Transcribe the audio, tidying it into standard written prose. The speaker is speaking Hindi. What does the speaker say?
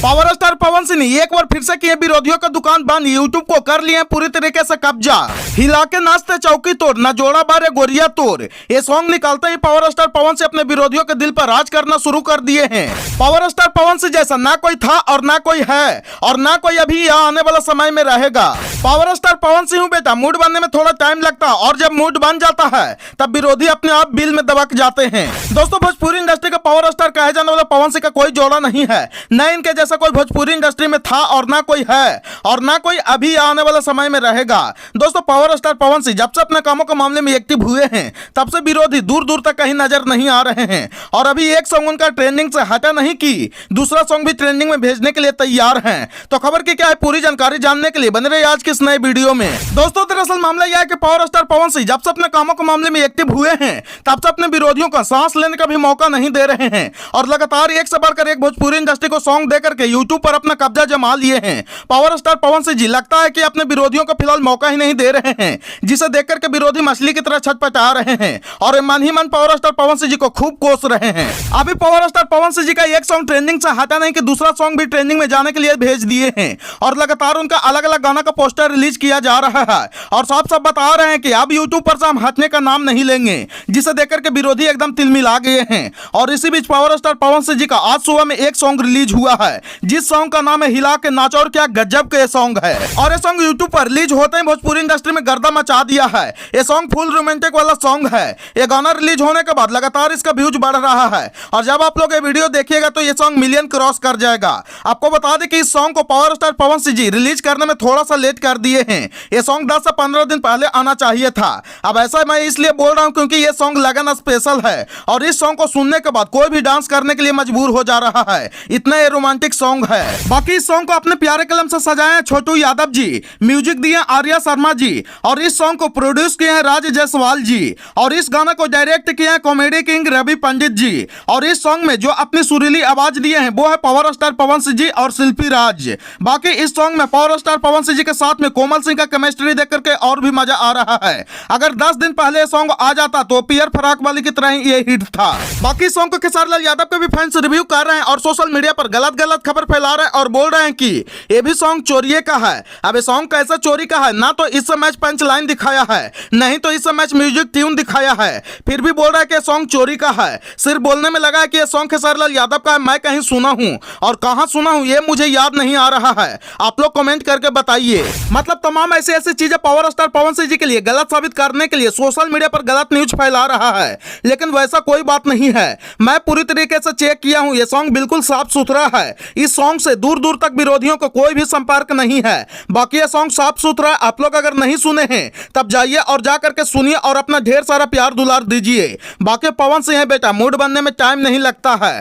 पावर स्टार पवन सिंह एक बार फिर से किए विरोधियों का दुकान बंद, यूट्यूब को कर लिए पूरी तरीके से कब्जा। हिला के नाचते चौकी तोड़, न जोड़ा बारे गोरिया तोड़। ये सॉन्ग निकालते ही पावर स्टार पवन सिंह अपने विरोधियों के दिल पर राज करना शुरू कर दिए हैं। पावर स्टार पवन सिंह जैसा ना कोई था और ना कोई है और ना कोई अभी या आने वाला समय में रहेगा। पावर स्टार पवन सिंह बेटा, मूड बनने में थोड़ा टाइम लगता है और जब मूड बन जाता है तब विरोधी अपने आप बिल में दबक जाते हैं। दोस्तों, भोजपुरी इंडस्ट्री का पावर स्टार कहे जाने वाला पवन सिंह का कोई जोड़ा नहीं है। न इनके जैसा कोई भोजपुरी इंडस्ट्री में था और ना कोई है और ना कोई अभी आने वाला समय में रहेगा। दोस्तों, पावर स्टार पवन सिंह जब से अपने कामों के मामले में एक्टिव हुए हैं तब से विरोधी दूर दूर तक कहीं नजर नहीं आ रहे हैं और अभी एक सॉन्ग उनका ट्रेंडिंग से हटा नहीं कि दूसरा सॉन्ग भी ट्रेंडिंग में भेजने के लिए तैयार हैं। तो खबर की क्या है, पूरी जानकारी जानने के लिए बने रहिए आज के इस नए वीडियो में। दोस्तों, दरअसल मामला यह है कि पावर स्टार पवन सिंह जब से अपने कामों के मामले में एक्टिव हुए हैं तब से अपने विरोधियों का सांस लेने का भी मौका नहीं दे रहे हैं और लगातार एक से बढ़कर एक भोजपुरी इंडस्ट्री को सॉन्ग देकर के यूट्यूब पर अपना कब्जा जमा लिए हैं। पावर स्टार पवन सिंह जी लगता है कि अपने विरोधियों को फिलहाल मौका ही नहीं दे रहे हैं, जिसे देखकर के विरोधी मछली की तरह छटपटा रहे हैं और मन ही मन पावर स्टार पवन सिंह जी को खूब कोस रहे हैं। अभी पावर स्टार पवन सिंह जी का एक सॉन्ग ट्रेंडिंग से हटा नहीं कि दूसरा सॉन्ग भी ट्रेंडिंग में जाने के लिए भेज दिए हैं और लगातार उनका अलग अलग गाना का पोस्टर रिलीज किया जा रहा है और साफ साफ बता रहे हैं कि अब यूट्यूब पर से हम हटने का नाम नहीं लेंगे, जिसे देखकर के विरोधी एकदम तिलमिला गए हैं। और इसी बीच पावर स्टार पवन सिंह जी का आज सुबह में एक सॉन्ग रिलीज हुआ है जिस सॉन्ग का नाम है हिला के नाचो और क्या गजब के सॉन्ग है और ये सॉन्ग यूट्यूब पर रिलीज होते ही भोजपुरी इंडस्ट्री में गर्दा मचा दिया है। ये सॉन्ग फुल रोमांटिक वाला सॉन्ग है। ये गाना रिलीज होने के बाद लगातार इसका व्यूज बढ़ रहा है और जब आप लोग ये वीडियो देखिएगा तो ये सॉन्ग मिलियन क्रॉस कर जाएगा। आपको बता दें कि इस सॉन्ग को power star Pawan Singh ji release करने में थोड़ा सा लेट कर दिए हैं। ये सॉन्ग 10 से 15 दिन पहले आना चाहिए था। अब ऐसा मैं इसलिए बोल रहा हूं क्योंकि ये सॉन्ग लगन स्पेशल है और इस सॉन्ग को सुनने के बाद कोई भी डांस करने के लिए मजबूर हो जा रहा है, इतना ये रोमांटिक सॉन्ग है। बाकी इस सॉन्ग को अपने प्यारे कलम से सजाए हैं छोटू यादव जी, म्यूजिक दिए आर्या शर्मा जी और इस सॉन्ग को प्रोड्यूस किए हैं राज जायसवाल जी और इस गाना को डायरेक्ट किए हैं कॉमेडी किंग रवि पंडित जी और इस सॉन्ग में जो अपनी सुरीली आवाज दिए हैं वो है पावर स्टार पवन सिंह जी और शिल्पी राज। बाकी इस सॉन्ग में पावर स्टार पवन सिंह जी के साथ में कोमल सिंह का केमिस्ट्री देख करके और भी मजा आ रहा है। अगर 10 दिन पहले सॉन्ग आ जाता तो पियर फराक वाली की तरह ही ये हिट था। बाकी सॉन्ग को खेसारी लाल यादव के भी फैंस रिव्यू कर रहे हैं और सोशल मीडिया पर गलत गलत खबर फैला रहे हैं और बोल रहे हैं कि ये भी सॉन्ग चोरी का है। अब ये सॉन्ग कैसा चोरी का है, ना तो इस मैच पंच लाइन दिखाया है नहीं तो इस मैच म्यूजिक ट्यून दिखाया है, फिर भी बोल रहा है कि सॉन्ग चोरी का है। सिर्फ बोलने में लगा है कि ये सॉन्ग खेसारी लाल यादव का है। मैं कहीं सुना हूं और कहां सुना हूं ये मुझे याद नहीं आ रहा है। आप लोग कमेंट करके बताइए। मतलब तमाम ऐसी ऐसी चीजें पावर स्टार पवन सिंह जी के लिए गलत साबित करने के लिए सोशल मीडिया पर गलत न्यूज फैला रहा है, लेकिन वैसा कोई बात नहीं है। मैं पूरी तरीके से चेक किया हूं, ये सॉन्ग बिल्कुल साफ सुथरा है। इस सॉन्ग से दूर दूर तक विरोधियों को कोई भी संपर्क नहीं है। बाकी ये सॉन्ग साफ सुथरा है। आप लोग अगर नहीं सुने हैं तब जाइए और जा करके सुनिए और अपना ढेर सारा प्यार दुलार दीजिए। बाकी पवन सिंह है बेटा, मूड बनने में टाइम नहीं लगता है।